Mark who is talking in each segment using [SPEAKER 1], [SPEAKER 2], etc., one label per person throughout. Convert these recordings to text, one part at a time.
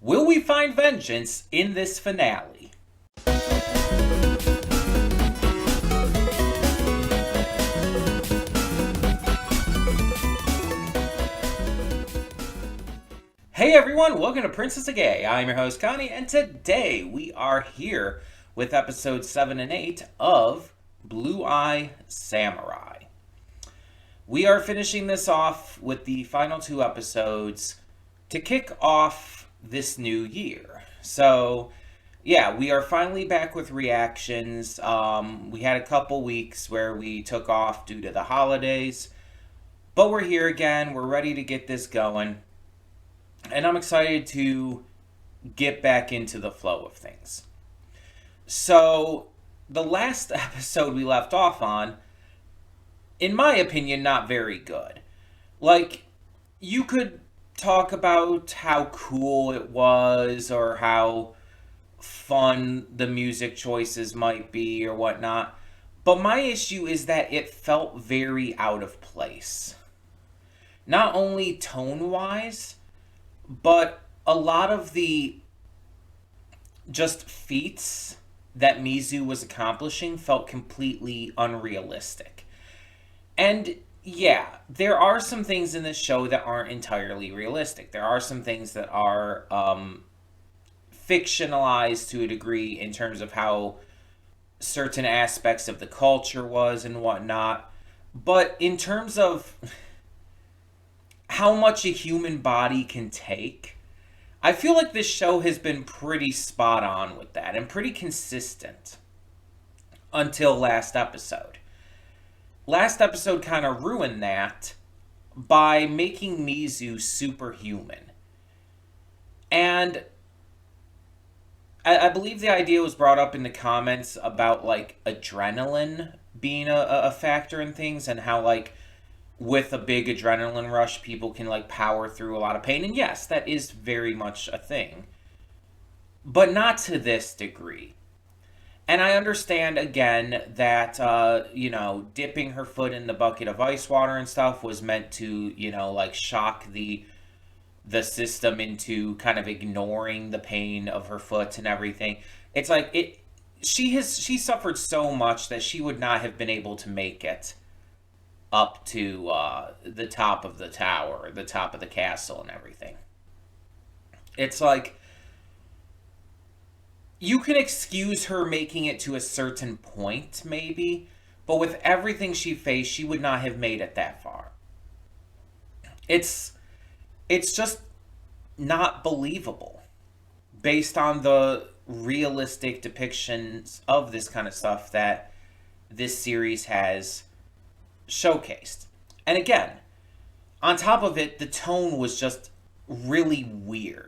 [SPEAKER 1] Will we find vengeance in this finale? Hey everyone, welcome to Princess of Gay. I'm your host Connie, and today we are here with episodes 7 and 8 of Blue Eye Samurai. We are finishing this off with the final two episodes to kick off this new year. So, yeah, we are finally back with reactions. We had a couple weeks where we took off due to the holidays, but we're here again. We're ready to get this going. And I'm excited to get back into the flow of things. So, the last episode we left off on, in my opinion, not very good. Like, you could talk about how cool it was or how fun the music choices might be or whatnot. But my issue is that it felt very out of place. Not only tone-wise, but a lot of the just feats that Mizu was accomplishing felt completely unrealistic. And yeah, there are some things in this show that aren't entirely realistic. There are some things that are fictionalized to a degree in terms of how certain aspects of the culture was and whatnot. But in terms of how much a human body can take, I feel like this show has been pretty spot on with that and pretty consistent until last episode. Last episode kind of ruined that by making Mizu superhuman. And I believe the idea was brought up in the comments about, like, adrenaline being a factor in things and how, like, with a big adrenaline rush, people can, like, power through a lot of pain. And yes, that is very much a thing. But not to this degree. And I understand, again, that, dipping her foot in the bucket of ice water and stuff was meant to, like, shock the system into kind of ignoring the pain of her foot and everything. It's like, she suffered so much that she would not have been able to make it up to the top of the tower, the top of the castle and everything. It's like, you can excuse her making it to a certain point, maybe, but with everything she faced, she would not have made it that far. It's just not believable based on the realistic depictions of this kind of stuff that this series has showcased. And again, on top of it, the tone was just really weird.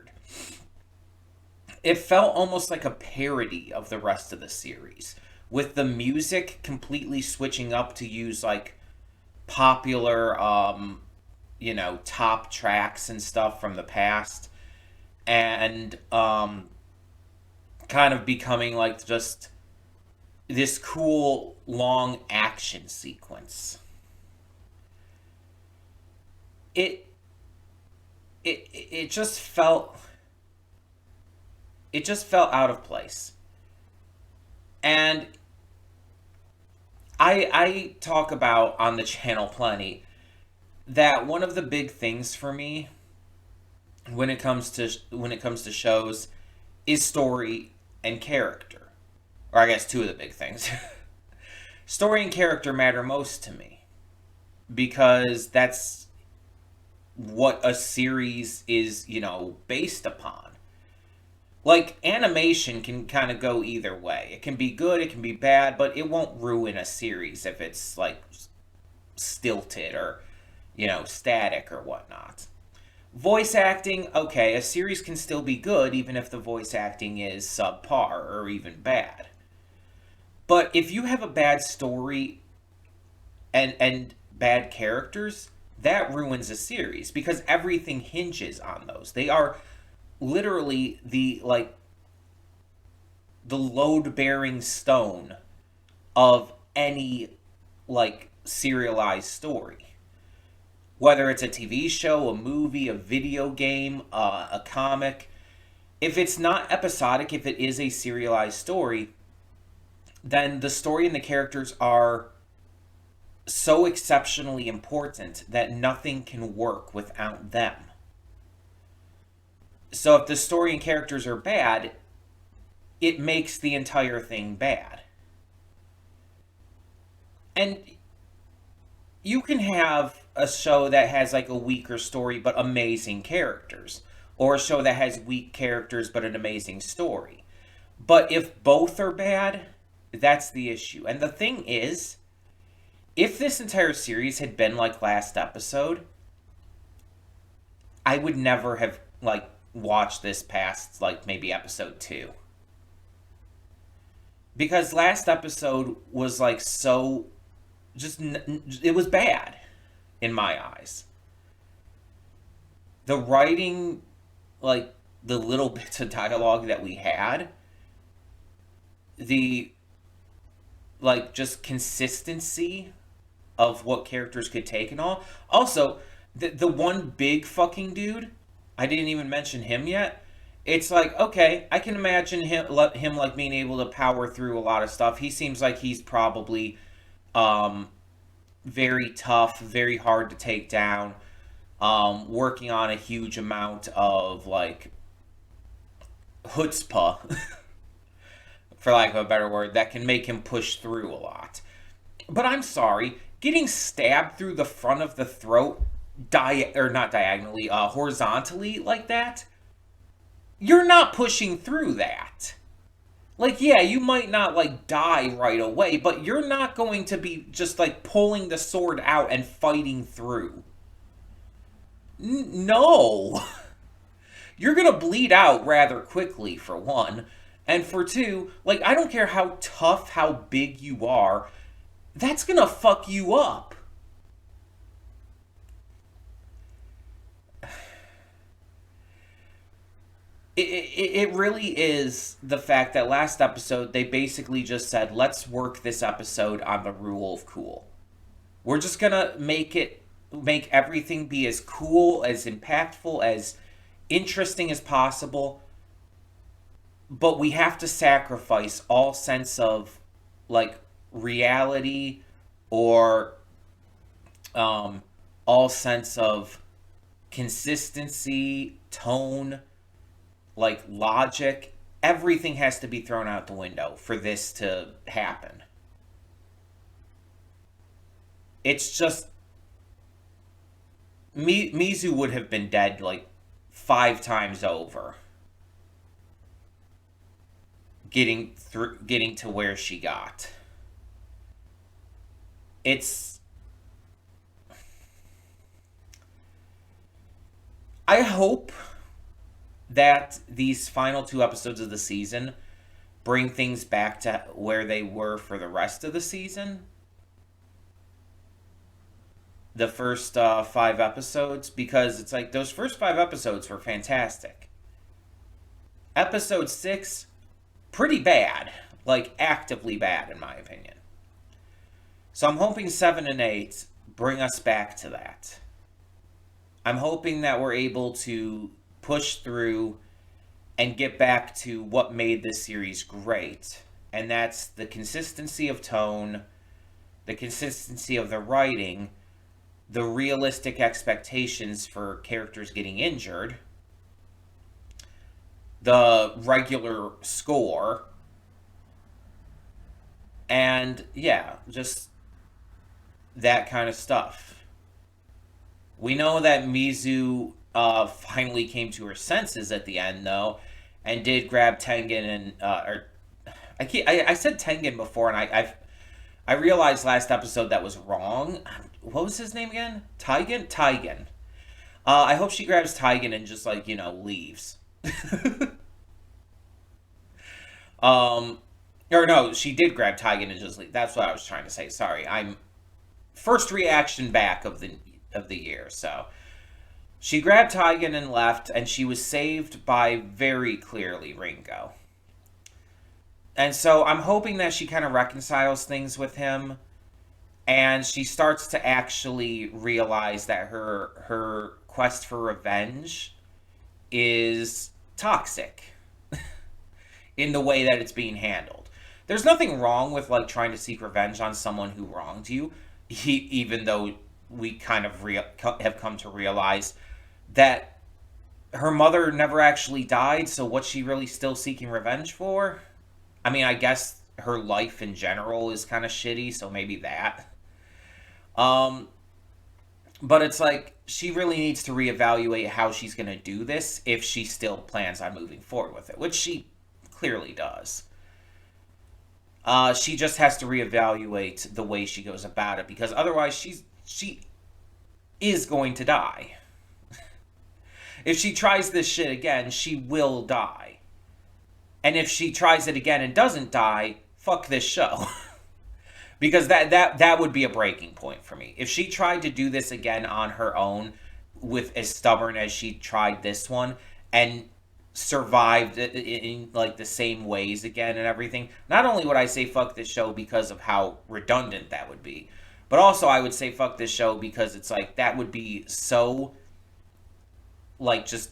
[SPEAKER 1] It felt almost like a parody of the rest of the series, with the music completely switching up to use, like, popular, top tracks and stuff from the past, and kind of becoming, like, just this cool, long action sequence. It just felt out of place. And I talk about on the channel plenty that one of the big things for me when it comes to shows is story and character. Or I guess two of the big things. Story and character matter most to me, because that's what a series is, based upon. Like, animation can kind of go either way. It can be good, it can be bad, but it won't ruin a series if it's, like, stilted or, static or whatnot. Voice acting, okay, a series can still be good even if the voice acting is subpar or even bad. But if you have a bad story and bad characters, that ruins a series, because everything hinges on those. They are literally the load-bearing stone of any, like, serialized story. Whether it's a TV show, a movie, a video game, a comic, if it's not episodic, if it is a serialized story, then the story and the characters are so exceptionally important that nothing can work without them. So if the story and characters are bad, it makes the entire thing bad. And you can have a show that has like a weaker story but amazing characters, or a show that has weak characters but an amazing story. But if both are bad, that's the issue. And the thing is, if this entire series had been like last episode, I would never have like watched this past like maybe episode 2. Because last episode was like so just it was bad in my eyes. The writing, like the little bits of dialogue that we had, the like just consistency of what characters could take and all. Also, the one big fucking dude, I didn't even mention him yet. It's like, okay, I can imagine him like being able to power through a lot of stuff. He seems like he's probably very tough, very hard to take down, working on a huge amount of like chutzpah, for lack of a better word, that can make him push through a lot. But I'm sorry, getting stabbed through the front of the throat, not diagonally, horizontally like that, you're not pushing through that. Like, yeah, you might not like die right away, but you're not going to be just like pulling the sword out and fighting through. No. You're gonna bleed out rather quickly, for one. And for two, like, I don't care how tough, how big you are, that's gonna fuck you up. It really is the fact that last episode they basically just said, let's work this episode on the rule of cool. We're just gonna make everything be as cool, as impactful, as interesting as possible, but we have to sacrifice all sense of like reality or all sense of consistency, tone, like logic. Everything has to be thrown out the window for this to happen. It's just Mizu would have been dead like 5 times over getting to where she got. It's I hope that these final 2 episodes of the season bring things back to where they were for the rest of the season. The first 5 episodes, because it's like those first 5 episodes were fantastic. Episode 6, pretty bad, like actively bad in my opinion. So I'm hoping 7 and 8 bring us back to that. I'm hoping that we're able to push through and get back to what made this series great. And that's the consistency of tone, the consistency of the writing, the realistic expectations for characters getting injured, the regular score, and yeah, just that kind of stuff. We know that Mizu finally came to her senses at the end, though, and did grab Tengen and I said Tengen before, and I realized last episode that was wrong. What was his name again? Taigen. I hope she grabs Taigen and just like leaves. Or no, she did grab Taigen and just leave. That's what I was trying to say. Sorry, I'm first reaction back of the year, so. She grabbed Taigen and left, and she was saved by very clearly Ringo. And so I'm hoping that she kind of reconciles things with him, and she starts to actually realize that her quest for revenge is toxic. in the way that it's being handled. There's nothing wrong with like trying to seek revenge on someone who wronged you, even though we kind of have come to realize that her mother never actually died, so what's she really still seeking revenge for? I mean, I guess her life in general is kind of shitty, so maybe that. Um, but it's like she really needs to reevaluate how she's going to do this if she still plans on moving forward with it, which she clearly does. She just has to reevaluate the way she goes about it, because otherwise she is going to die. If she tries this shit again, she will die. And if she tries it again and doesn't die, fuck this show. Because that would be a breaking point for me. If she tried to do this again on her own, with as stubborn as she tried this one, and survived in like the same ways again and everything, not only would I say fuck this show because of how redundant that would be, but also I would say fuck this show because it's like that would be so like just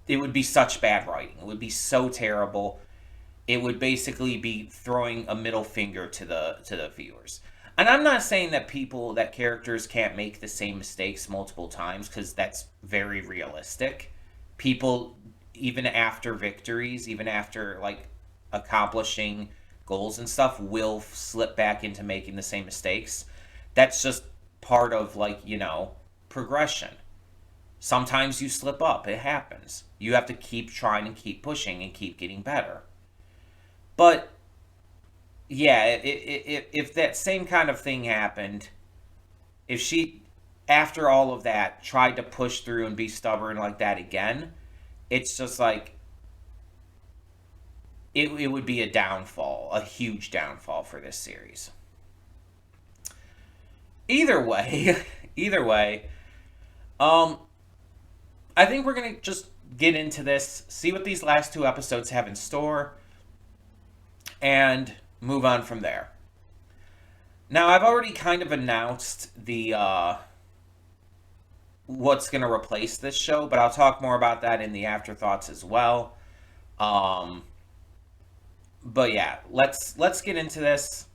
[SPEAKER 1] it would be such bad writing. It would be so terrible. It would basically be throwing a middle finger to the viewers. And I'm not saying that characters can't make the same mistakes multiple times, because that's very realistic. People, even after victories, even after like accomplishing goals and stuff, will slip back into making the same mistakes. That's just part of like, progression. Sometimes you slip up. It happens. You have to keep trying and keep pushing and keep getting better. But yeah, if that same kind of thing happened, if she, after all of that, tried to push through and be stubborn like that again, it's just like, it would be a downfall, a huge downfall for this series. Either way, I think we're going to just get into this, see what these last 2 episodes have in store, and move on from there. Now, I've already kind of announced the what's going to replace this show, but I'll talk more about that in the afterthoughts as well. But yeah, let's get into this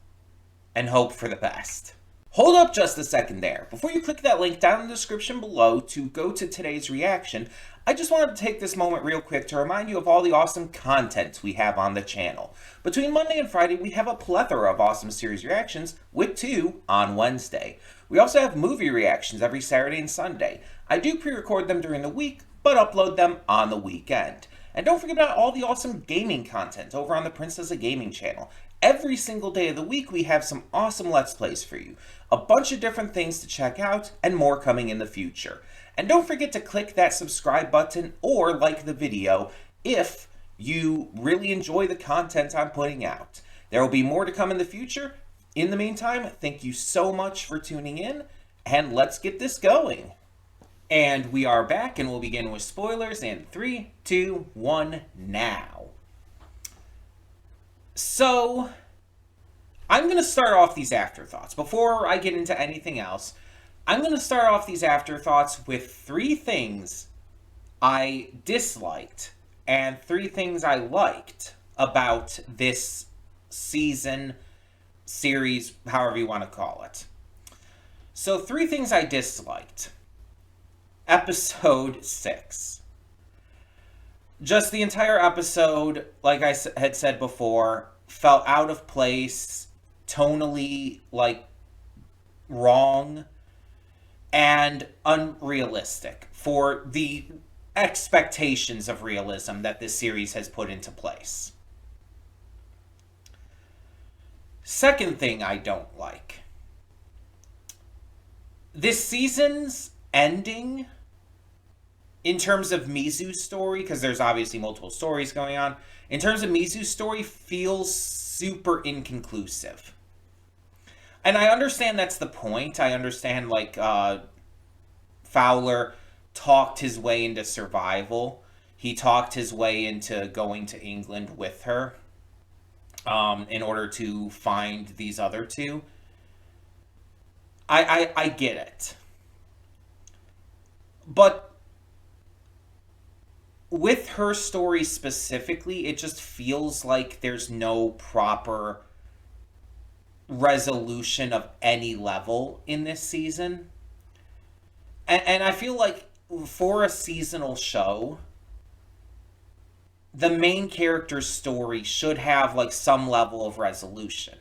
[SPEAKER 1] and hope for the best. Hold up just a second there. Before you click that link down in the description below to go to today's reaction, I just wanted to take this moment real quick to remind you of all the awesome content we have on the channel. Between Monday and Friday, we have a plethora of awesome series reactions, with 2 on Wednesday. We also have movie reactions every Saturday and Sunday. I do pre-record them during the week, but upload them on the weekend. And don't forget about all the awesome gaming content over on the Princess of Gaming channel. Every single day of the week, we have some awesome Let's Plays for you. A bunch of different things to check out, and more coming in the future. And don't forget to click that subscribe button or like the video if you really enjoy the content I'm putting out. There will be more to come in the future. In the meantime, thank you so much for tuning in, and let's get this going. And we are back, and we'll begin with spoilers in 3, 2, 1, now. So, I'm going to start off these afterthoughts. Before I get into anything else, I'm going to start off these afterthoughts with 3 things I disliked and 3 things I liked about this season, series, however you want to call it. So 3 things I disliked. Episode 6. Just the entire episode, like I had said before, felt out of place, tonally, like, wrong, and unrealistic for the expectations of realism that this series has put into place. Second thing I don't like. This season's ending, in terms of Mizu's story, because there's obviously multiple stories going on, in terms of Mizu's story, feels super inconclusive. And I understand that's the point. I understand, like, Fowler talked his way into survival. He talked his way into going to England with her in order to find these other 2. I get it. But with her story specifically, it just feels like there's no proper resolution of any level in this season. And I feel like for a seasonal show, the main character's story should have like some level of resolution.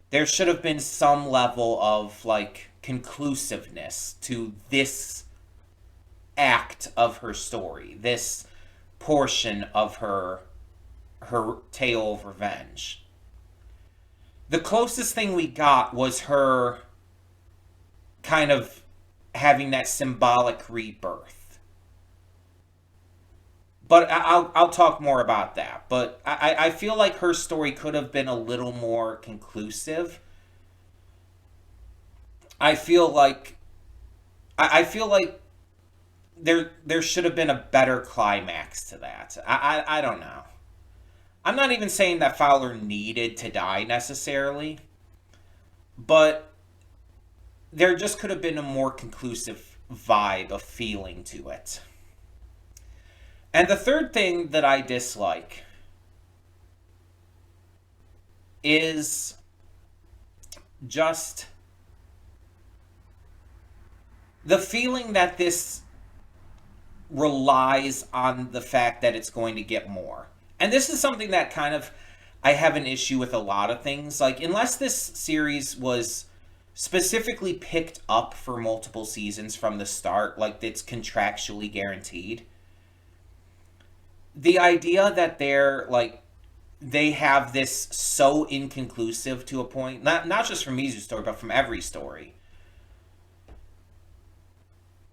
[SPEAKER 1] There should have been some level of like conclusiveness to this act of her story, this portion of her tale of revenge. The closest thing we got was her kind of having that symbolic rebirth. But I'll talk more about that. But I feel like her story could have been a little more conclusive. I feel like there should have been a better climax to that. I don't know. I'm not even saying that Fowler needed to die necessarily, but there just could have been a more conclusive vibe, of feeling to it. And the third thing that I dislike is just the feeling that this relies on the fact that it's going to get more. And this is something that kind of I have an issue with a lot of things. Like, unless this series was specifically picked up for multiple seasons from the start, like it's contractually guaranteed, the idea that they have this so inconclusive to a point, not just from Mizu's story, but from every story.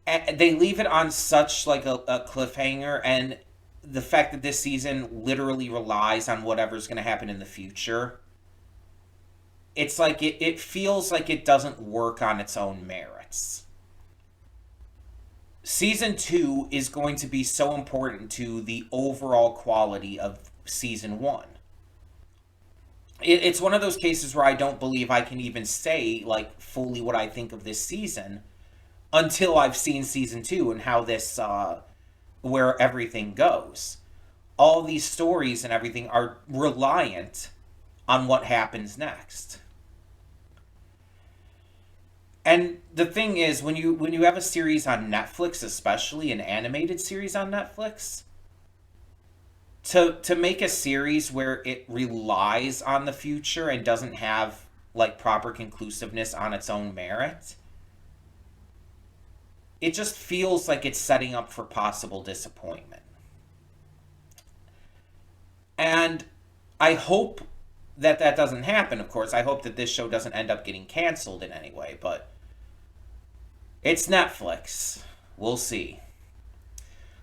[SPEAKER 1] And they leave it on such like a cliffhanger, and the fact that this season literally relies on whatever's going to happen in the future, it's like it feels like it doesn't work on its own merits. Season 2 is going to be so important to the overall quality of season 1. It's one of those cases where I don't believe I can even say like fully what I think of this season until I've seen season 2 and how this where everything goes. All these stories and everything are reliant on what happens next. And the thing is, when you have a series on Netflix, especially an animated series on Netflix, to make a series where it relies on the future and doesn't have like proper conclusiveness on its own merit, it just feels like it's setting up for possible disappointment. And I hope that doesn't happen, of course. I hope that this show doesn't end up getting canceled in any way, but it's Netflix. We'll see.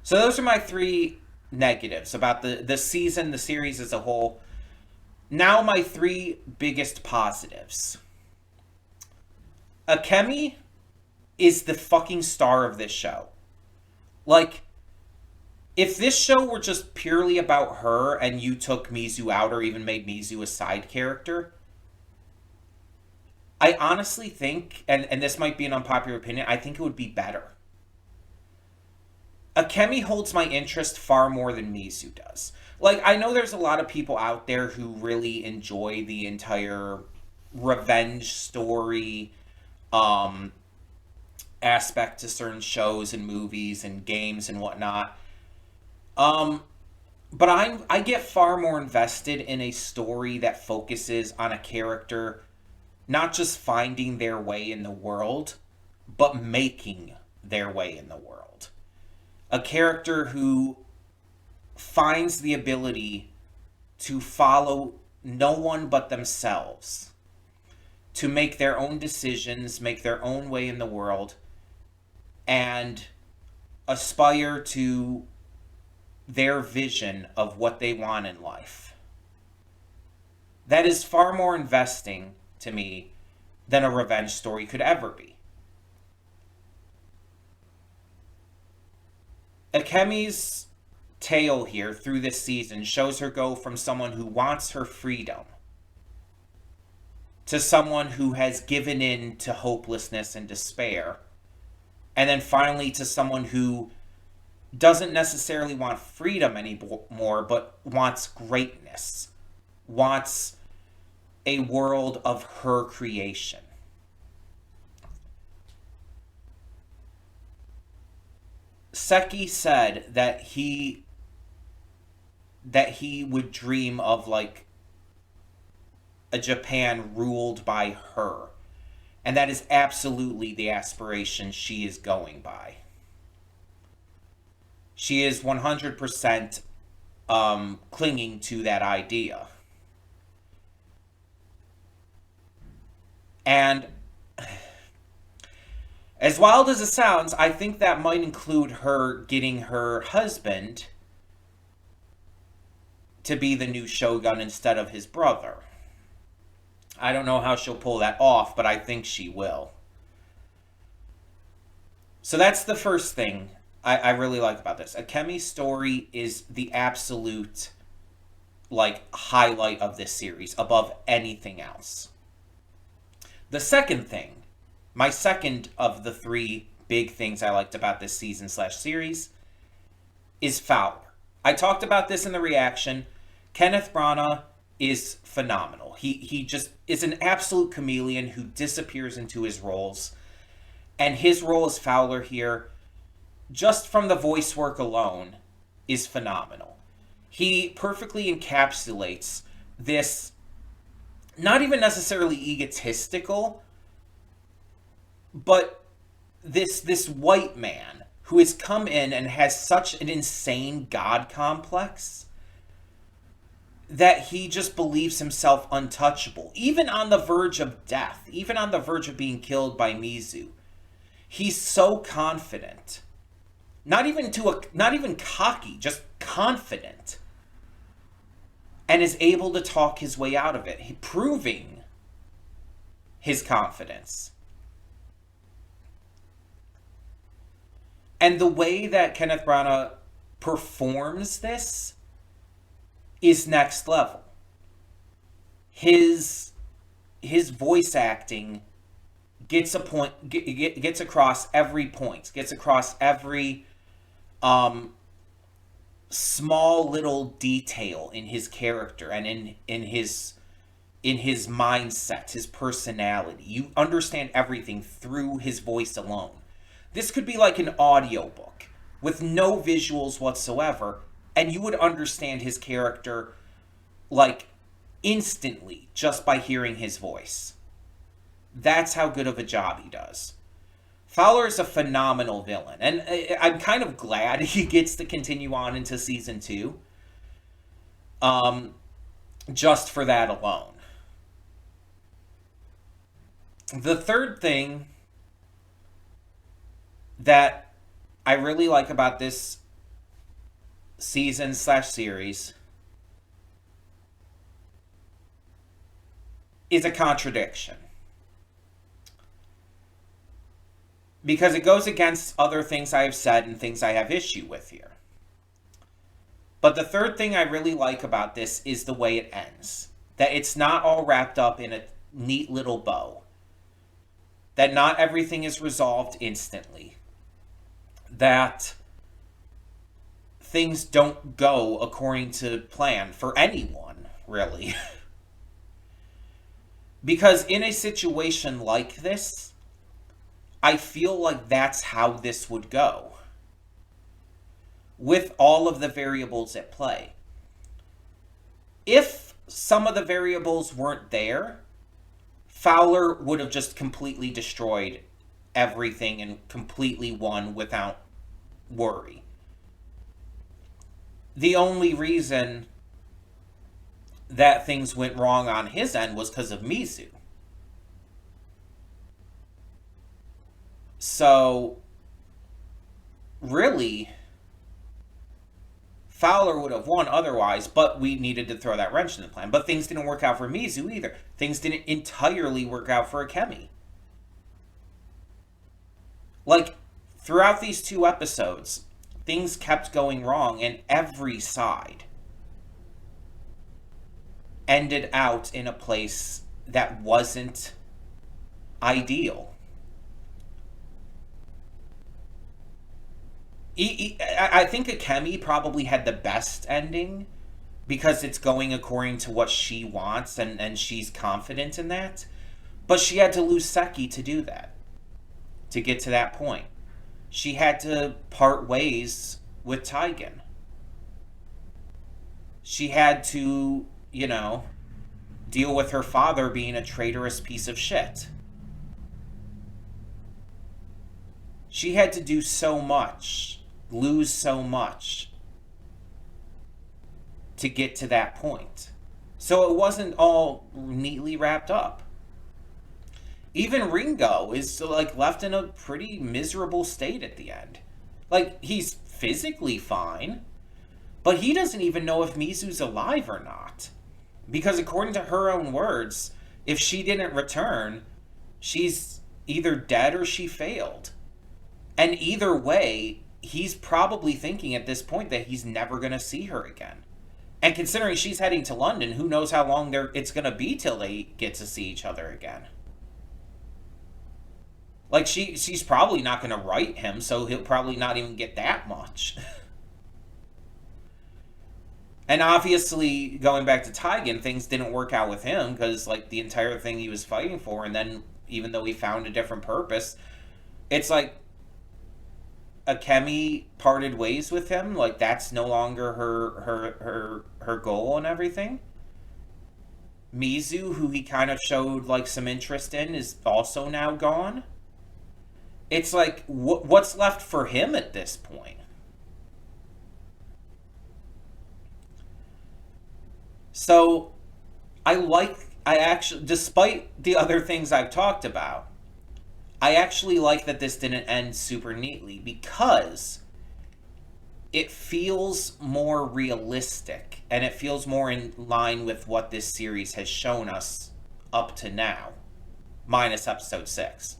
[SPEAKER 1] So those are my 3 negatives about the season, the series as a whole. Now my 3 biggest positives. Akemi is the fucking star of this show. Like, if this show were just purely about her and you took Mizu out or even made Mizu a side character, I honestly think, and this might be an unpopular opinion, I think it would be better. Akemi holds my interest far more than Mizu does. Like, I know there's a lot of people out there who really enjoy the entire revenge story aspect to certain shows and movies and games and whatnot. But I get far more invested in a story that focuses on a character not just finding their way in the world, but making their way in the world. A character who finds the ability to follow no one but themselves, to make their own decisions, make their own way in the world, and aspire to their vision of what they want in life. That is far more investing to me than a revenge story could ever be. Akemi's tale here through this season shows her go from someone who wants her freedom to someone who has given in to hopelessness and despair, and then finally to someone who doesn't necessarily want freedom anymore, but wants greatness, wants a world of her creation. Seki said that he would dream of like a Japan ruled by her. And that is absolutely the aspiration she is going by. She is 100% clinging to that idea. And as wild as it sounds, I think that might include her getting her husband to be the new shogun instead of his brother. I don't know how she'll pull that off, but I think she will. So that's the first thing I really like about this. Akemi's story is the absolute like highlight of this series above anything else. The second thing, my second of the three big things I liked about this season/series is Fowler. I talked about this in the reaction. Kenneth Branagh is phenomenal. He just is an absolute chameleon who disappears into his roles. And his role as Fowler here, just from the voice work alone, is phenomenal. He perfectly encapsulates this, not even necessarily egotistical, but this white man who has come in and has such an insane God complex that he just believes himself untouchable, even on the verge of death, even on the verge of being killed by Mizu. He's so confident, not even cocky, just confident, and is able to talk his way out of it, proving his confidence. And the way that Kenneth Branagh performs this is next level. His voice acting gets across every point, gets across every small little detail in his character and in his mindset, his personality. You understand everything through his voice alone. This could be like an audiobook with no visuals whatsoever, and you would understand his character like instantly just by hearing his voice. That's how good of a job he does. Fowler is a phenomenal villain, and I'm kind of glad he gets to continue on into season 2. Just for that alone. The third thing that I really like about this season/series is a contradiction. Because it goes against other things I have said and things I have issue with here. But the third thing I really like about this is the way it ends. That it's not all wrapped up in a neat little bow. That not everything is resolved instantly. That things don't go according to plan for anyone, really. Because in a situation like this, I feel like that's how this would go. With all of the variables at play. If some of the variables weren't there, Fowler would have just completely destroyed everything and completely won without worry. The only reason that things went wrong on his end was because of Mizu. So, really, Fowler would have won otherwise, but we needed to throw that wrench in the plan. But things didn't work out for Mizu either. Things didn't entirely work out for Akemi. Like, throughout these 2 episodes, things kept going wrong, and every side ended out in a place that wasn't ideal. I think Akemi probably had the best ending because it's going according to what she wants, and she's confident in that. But she had to lose Seki to do that, to get to that point. She had to part ways with Taigen. She had to, deal with her father being a traitorous piece of shit. She had to do so much, lose so much to get to that point. So it wasn't all neatly wrapped up. Even Ringo is like left in a pretty miserable state at the end. Like, he's physically fine, but he doesn't even know if Mizu's alive or not. Because according to her own words, if she didn't return, she's either dead or she failed. And either way, he's probably thinking at this point that he's never going to see her again. And considering she's heading to London, who knows how long it's going to be till they get to see each other again. Like, she's probably not going to write him, so he'll probably not even get that much. And obviously, going back to Taigen, things didn't work out with him because, like, the entire thing he was fighting for, and then even though he found a different purpose, it's like Akemi parted ways with him. Like, that's no longer her goal and everything. Mizu, who he kind of showed, like, some interest in, is also now gone. It's like, what's left for him at this point? So, I actually, despite the other things I've talked about, I actually like that this didn't end super neatly because it feels more realistic and it feels more in line with what this series has shown us up to now, minus episode 6.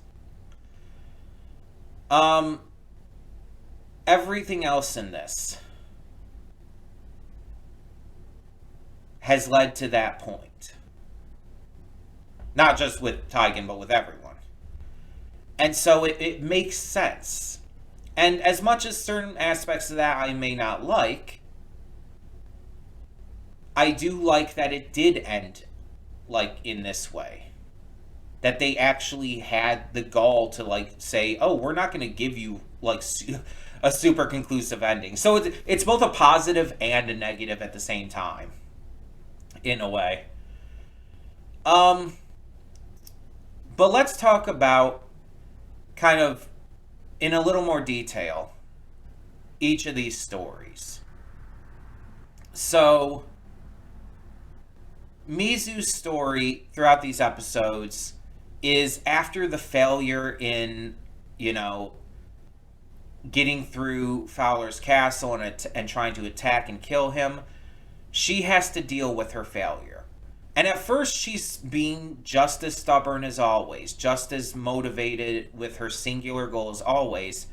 [SPEAKER 1] Everything else in this has led to that point. Not just with Taigen, but with everyone. And so it makes sense. And as much as certain aspects of that I may not like, I do like that it did end, like, in this way. That they actually had the gall to, like, say, oh, we're not going to give you, like, a super conclusive ending. So it's both a positive and a negative at the same time, in a way. But let's talk about, kind of, in a little more detail, each of these stories. So, Mizu's story throughout these episodes is after the failure in, getting through Fowler's castle and trying to attack and kill him, she has to deal with her failure. And at first, she's being just as stubborn as always, just as motivated with her singular goal as always.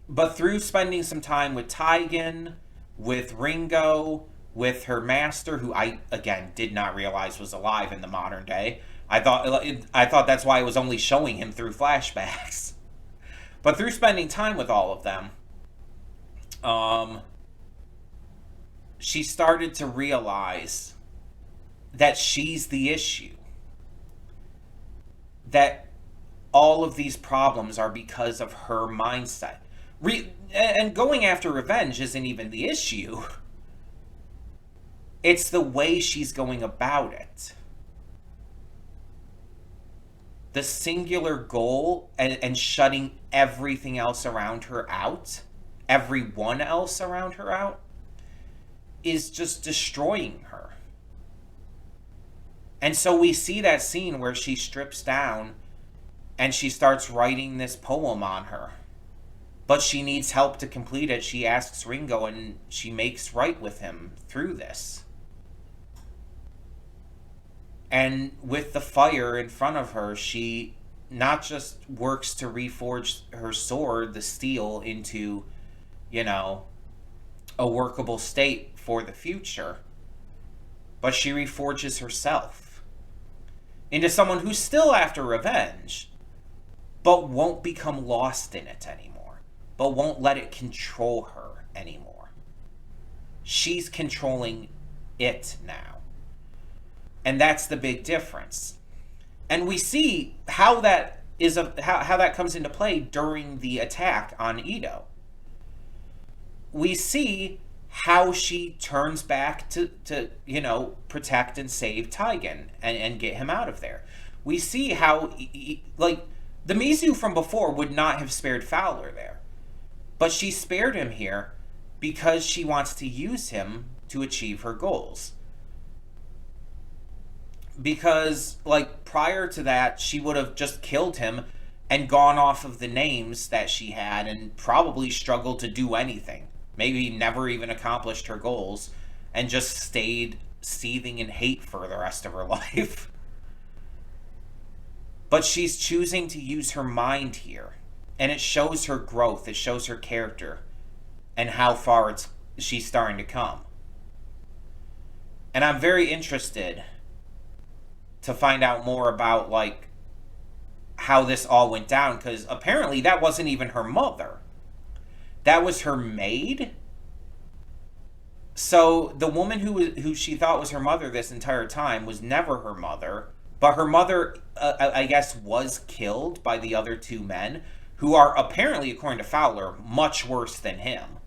[SPEAKER 1] But through spending some time with Taigen, with Ringo, with her master, who I, again, did not realize was alive in the modern day. I thought that's why it was only showing him through flashbacks. But through spending time with all of them, she started to realize that she's the issue. That all of these problems are because of her mindset. And going after revenge isn't even the issue. It's the way she's going about it. The singular goal and shutting everything else around her out, everyone else around her out, is just destroying her. And so we see that scene where she strips down and she starts writing this poem on her. But she needs help to complete it. She asks Ringo and she makes right with him through this. And with the fire in front of her, she not just works to reforge her sword, the steel, into, a workable state for the future, but she reforges herself into someone who's still after revenge, but won't become lost in it anymore. but won't let it control her anymore. She's controlling it now. And that's the big difference. And we see how that how that comes into play during the attack on Ito. We see how she turns back to protect and save Taigen and get him out of there. We see how, like, the Mizu from before would not have spared Fowler there. But she spared him here because she wants to use him to achieve her goals. Because, like, prior to that, she would have just killed him and gone off of the names that she had and probably struggled to do anything. Maybe never even accomplished her goals and just stayed seething in hate for the rest of her life. But she's choosing to use her mind here. And it shows her growth. It shows her character. And how far she's starting to come. And I'm very interested to find out more about, like, how this all went down. Because apparently that wasn't even her mother. That was her maid. So the woman who she thought was her mother this entire time was never her mother. But her mother, I guess, was killed by the other two men, who are apparently, according to Fowler, much worse than him.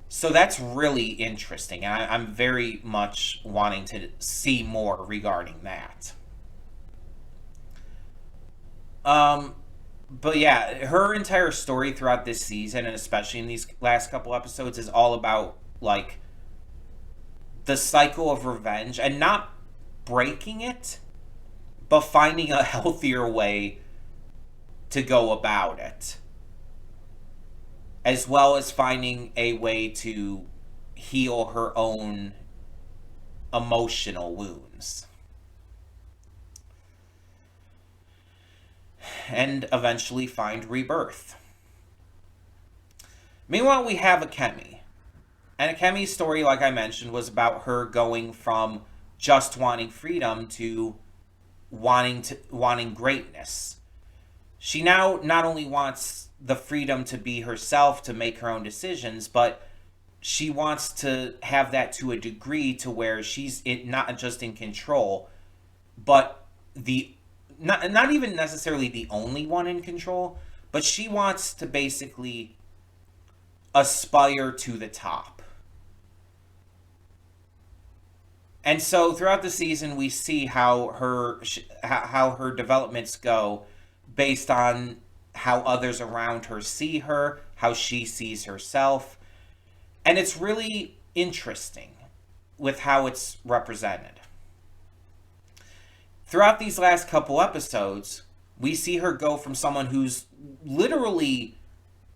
[SPEAKER 1] So that's really interesting, and I'm very much wanting to see more regarding that. But yeah, her entire story throughout this season, and especially in these last couple episodes, is all about, like, the cycle of revenge, and not breaking it, but finding a healthier way to go about it. As well as finding a way to heal her own emotional wounds. And eventually find rebirth. Meanwhile, we have Akemi. And Akemi's story, like I mentioned, was about her going from just wanting freedom to wanting greatness. She now not only wants the freedom to be herself, to make her own decisions, but she wants to have that to a degree to where she's not just in control, but not even necessarily the only one in control, but she wants to basically aspire to the top. And so throughout the season, we see how her developments go based on how others around her see her, how she sees herself. And it's really interesting with how it's represented. Throughout these last couple episodes, we see her go from someone who's literally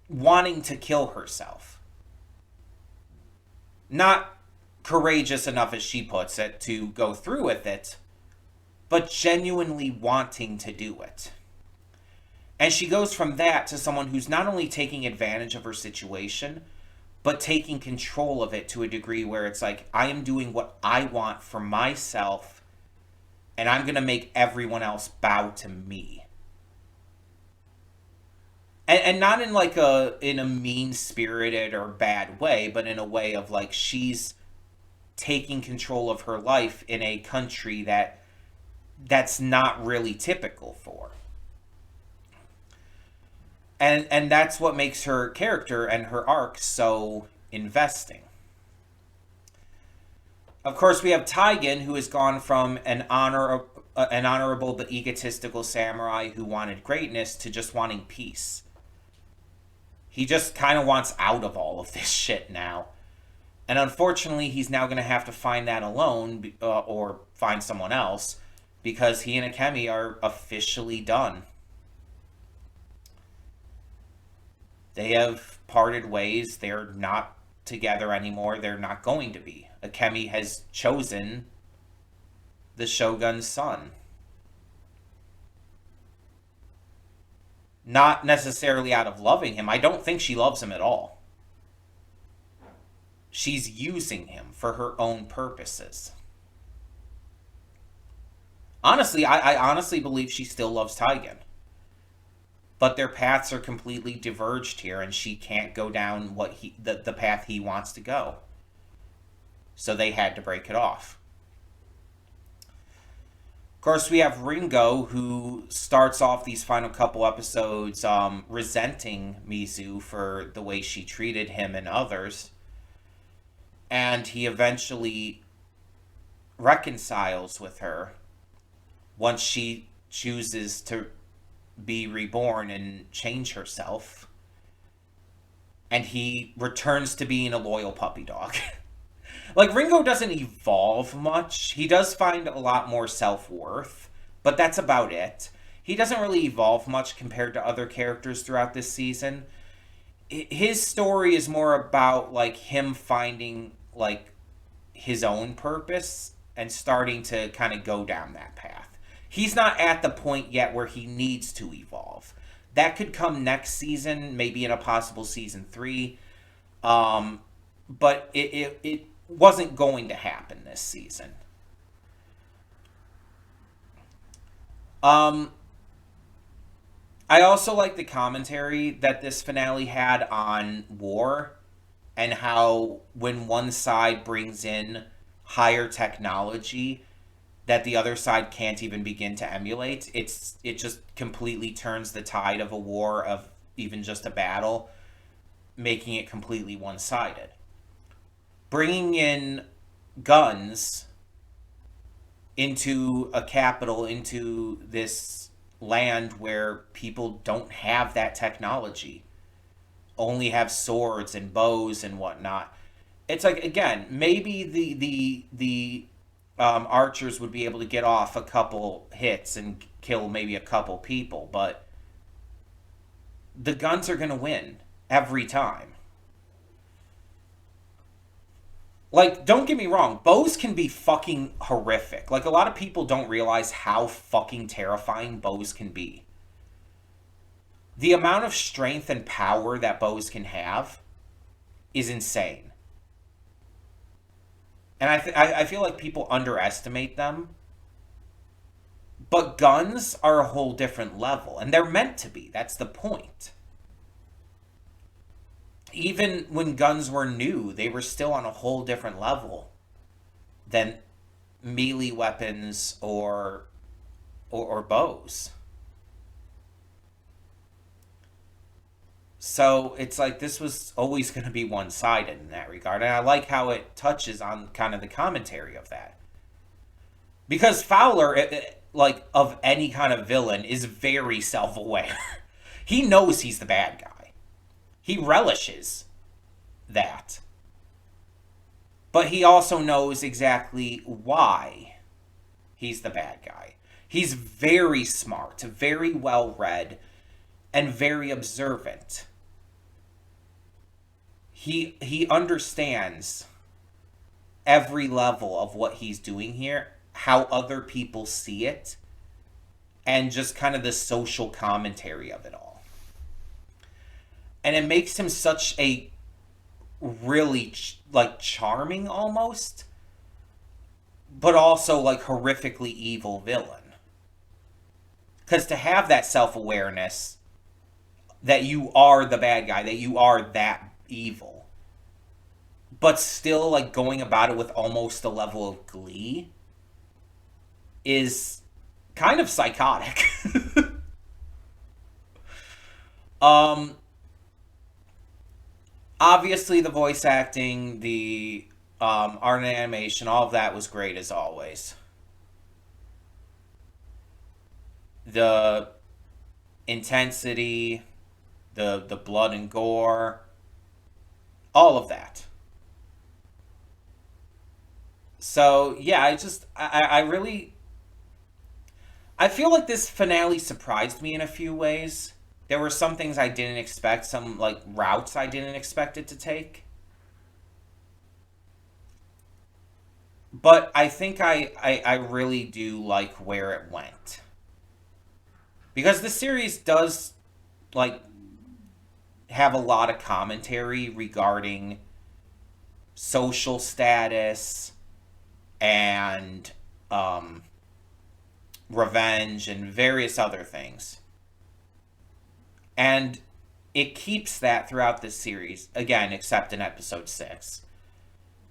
[SPEAKER 1] wanting to kill herself. Not courageous enough, as she puts it, to go through with it, but genuinely wanting to do it. And she goes from that to someone who's not only taking advantage of her situation, but taking control of it to a degree where it's like, I am doing what I want for myself, and I'm going to make everyone else bow to me. And not in like in a mean-spirited or bad way, but in a way of like she's taking control of her life in a country that's not really typical for. And that's what makes her character and her arc so investing. Of course, we have Taigen, who has gone from an honorable but egotistical samurai who wanted greatness to just wanting peace. He just kind of wants out of all of this shit now. And unfortunately, he's now going to have to find that alone, or find someone else, because he and Akemi are officially done. They have parted ways. They're not together anymore. They're not going to be. Akemi has chosen the Shogun's son. Not necessarily out of loving him. I don't think she loves him at all. She's using him for her own purposes. Honestly, I honestly believe she still loves Taigen. but their paths are completely diverged here, and she can't go down the path he wants to go. So they had to break it off. Of course, we have Ringo, who starts off these final couple episodes resenting Mizu for the way she treated him and others. And he eventually reconciles with her once she chooses to be reborn and change herself. And he returns to being a loyal puppy dog. Like, Ringo doesn't evolve much. He does find a lot more self-worth, but that's about it. He doesn't really evolve much compared to other characters throughout this season. His story is more about, like, him finding, like, his own purpose and starting to kind of go down that path. He's not at the point yet where he needs to evolve. That could come next season, maybe in a possible season 3. But it wasn't going to happen this season. I also like the commentary that this finale had on war and how when one side brings in higher technology that the other side can't even begin to emulate, it just completely turns the tide of a war, of even just a battle, making it completely one-sided. Bringing in guns into a capital, into this land where people don't have that technology, only have swords and bows and whatnot. It's like, again, maybe the archers would be able to get off a couple hits and kill maybe a couple people, but the guns are going to win every time. Like, don't get me wrong, bows can be fucking horrific. Like, a lot of people don't realize how fucking terrifying bows can be. The amount of strength and power that bows can have is insane. And I feel like people underestimate them. But guns are a whole different level, and they're meant to be. That's the point. Even when guns were new, they were still on a whole different level than melee weapons or bows. So it's like this was always going to be one-sided in that regard. And I like how it touches on kind of the commentary of that. Because Fowler, like, of any kind of villain, is very self-aware. He knows he's the bad guy. He relishes that. But he also knows exactly why he's the bad guy. He's very smart, very well-read, and very observant. He understands every level of what he's doing here, how other people see it, and just kind of the social commentary of it all. And it makes him such a really, like, charming almost, but also, like, horrifically evil villain. Because to have that self-awareness that you are the bad guy, that you are that evil, but still, like, going about it with almost a level of glee is kind of psychotic. Obviously, the voice acting, the art and animation, all of that was great as always. The intensity, the blood and gore, all of that. So, yeah, I really... I feel like this finale surprised me in a few ways. There were some things I didn't expect, some, like, routes I didn't expect it to take. But I think I really do like where it went. Because the series does, like, have a lot of commentary regarding social status and revenge and various other things. And it keeps that throughout this series, again, except in episode 6.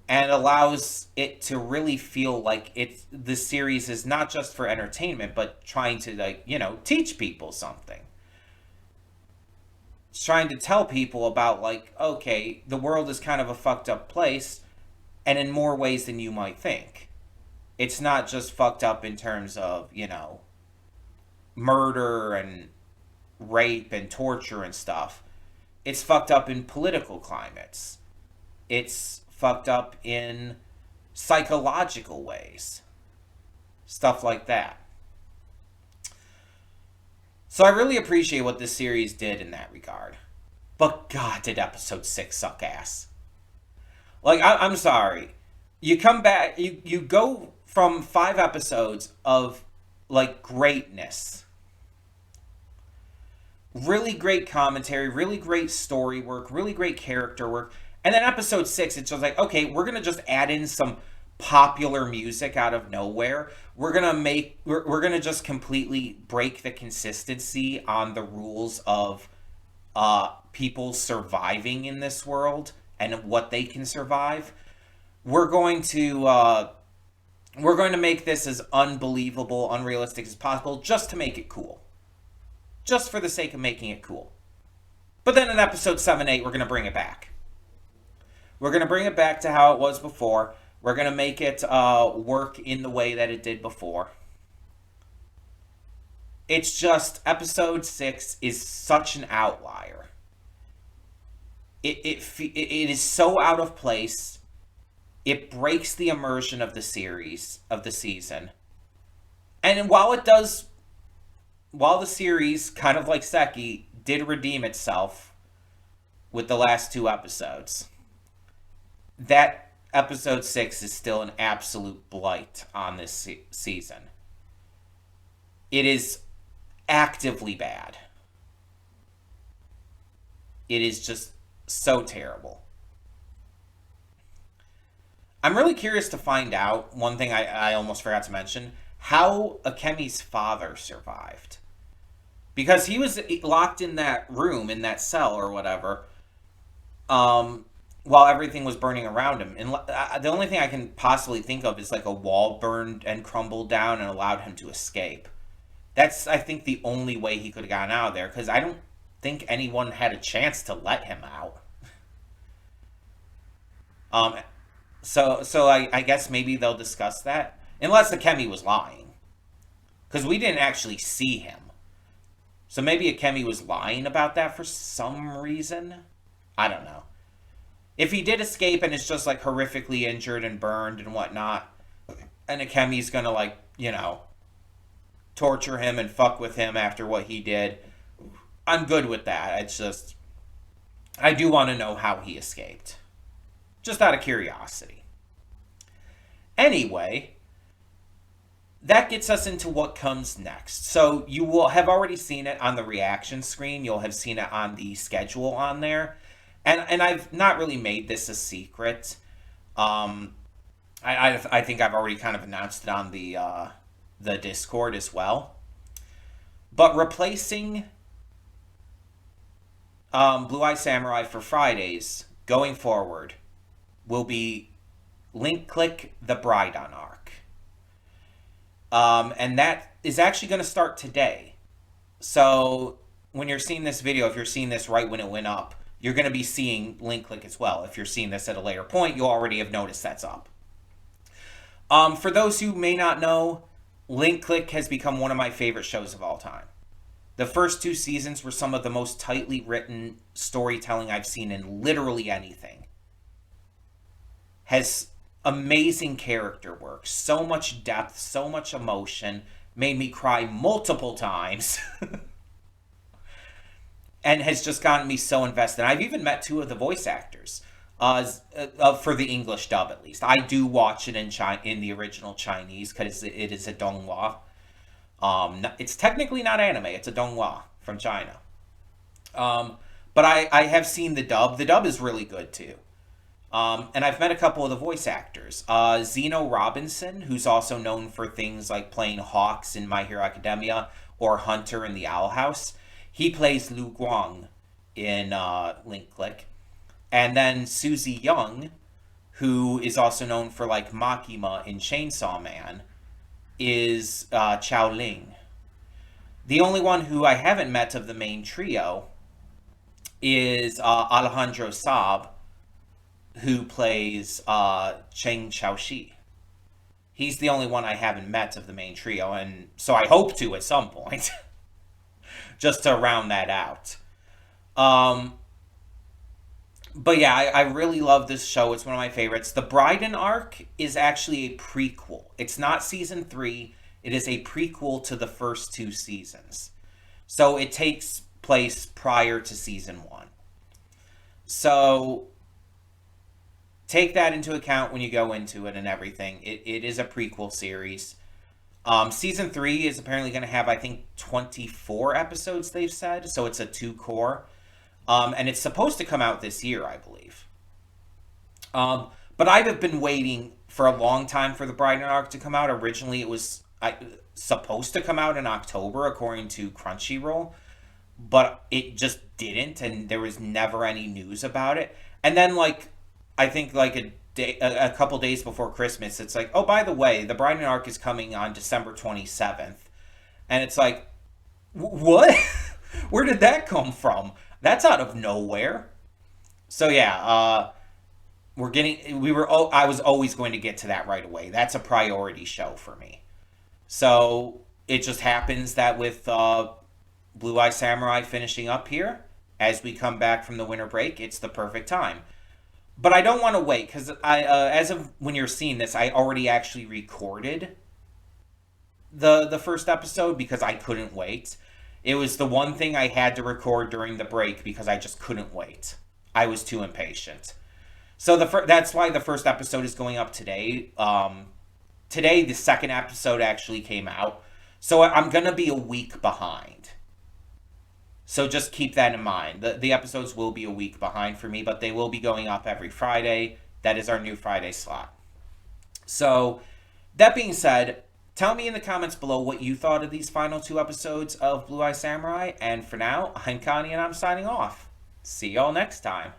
[SPEAKER 1] And allows it to really feel like the series is not just for entertainment, but trying to, like, teach people something. It's trying to tell people about, like, okay, the world is kind of a fucked up place, and in more ways than you might think. It's not just fucked up in terms of, murder and rape and torture and stuff. It's fucked up in political climates. It's fucked up in psychological ways. Stuff like that. So I really appreciate what this series did in that regard. But God, did episode 6 suck ass. Like, I'm sorry. You come back, you go from 5 episodes of, like, greatness. Really great commentary, really great story work, really great character work. And then episode 6, it's just like, okay, we're going to just add in some popular music out of nowhere. We're going to just completely break the consistency on the rules of people surviving in this world and what they can survive. We're going to make this as unbelievable, unrealistic as possible just to make it cool. Just for the sake of making it cool. But then in episode 7-8, we're going to bring it back. We're going to bring it back to how it was before. We're going to make it work in the way that it did before. It's just, episode 6 is such an outlier. It is so out of place. It breaks the immersion of the series, of the season. And while the series, kind of like Seki, did redeem itself with the last 2 episodes, that episode 6 is still an absolute blight on this season. It is actively bad. It is just so terrible. I'm really curious to find out, one thing I almost forgot to mention, how Akemi's father survived. Because he was locked in that room, in that cell or whatever, while everything was burning around him. And the only thing I can possibly think of is like a wall burned and crumbled down and allowed him to escape. That's, I think, the only way he could have gotten out of there, because I don't think anyone had a chance to let him out. So I guess maybe they'll discuss that. Unless Akemi was lying. Because we didn't actually see him. So maybe Akemi was lying about that for some reason? I don't know. If he did escape and is just, like, horrifically injured and burned and whatnot, and Akemi's gonna, like, torture him and fuck with him after what he did, I'm good with that. It's just, I do want to know how he escaped. Just out of curiosity. Anyway, that gets us into what comes next. So you will have already seen it on the reaction screen. You'll have seen it on the schedule on there. And I've not really made this a secret. I think I've already kind of announced it on the Discord as well. But replacing Blue Eye Samurai for Fridays going forward will be Link Click the Brydon arc. And that is actually going to start today. So when you're seeing this video, if you're seeing this right when it went up, you're going to be seeing Link Click as well. If you're seeing this at a later point, you'll already have noticed that's up. For those who may not know, Link Click has become one of my favorite shows of all time. The first 2 seasons were some of the most tightly written storytelling I've seen in literally anything. Has amazing character work, so much depth, so much emotion, made me cry multiple times. And has just gotten me so invested. I've even met 2 of the voice actors, for the English dub at least. I do watch it in the original Chinese because it is a donghua. It's technically not anime; it's a donghua from China. But I have seen the dub. The dub is really good too. And I've met a couple of the voice actors. Zeno Robinson, who's also known for things like playing Hawks in My Hero Academia or Hunter in the Owl House. He plays Lu Guang in Link Click. And then Susie Young, who is also known for like Makima in Chainsaw Man, is Chao Ling. The only one who I haven't met of the main trio is Alejandro Saab, who plays Cheng Xiaoxi. He's the only one I haven't met of the main trio, and so I hope to at some point, just to round that out. Um, but yeah, I really love this show. It's one of my favorites. The Bryden arc is actually a prequel. It's not season 3. It is a prequel to the first 2 seasons. So it takes place prior to season 1. So take that into account when you go into it and everything. It is a prequel series. Season 3 is apparently going to have, I think, 24 episodes, they've said. So it's a 2-core. And it's supposed to come out this year, I believe. But I've been waiting for a long time for the Bryden arc to come out. Originally, it was supposed to come out in October, according to Crunchyroll. But it just didn't, and there was never any news about it. And then, like, I think, like, a couple days before Christmas, it's like, oh, by the way, the Bryden arc is coming on December 27th. And it's like, what? Where did that come from? That's out of nowhere. So yeah, I was always going to get to that right away. That's a priority show for me. So it just happens that with Blue Eye Samurai finishing up here, as we come back from the winter break, it's the perfect time. But I don't want to wait, because as of when you're seeing this, I already actually recorded the first episode because I couldn't wait. It was the one thing I had to record during the break because I just couldn't wait. I was too impatient. So that's why the first episode is going up today. Today, the second episode actually came out. So I'm going to be a week behind. So just keep that in mind. The episodes will be a week behind for me, but they will be going up every Friday. That is our new Friday slot. So that being said, tell me in the comments below what you thought of these final 2 episodes of Blue Eye Samurai. And for now, I'm Connie and I'm signing off. See y'all next time.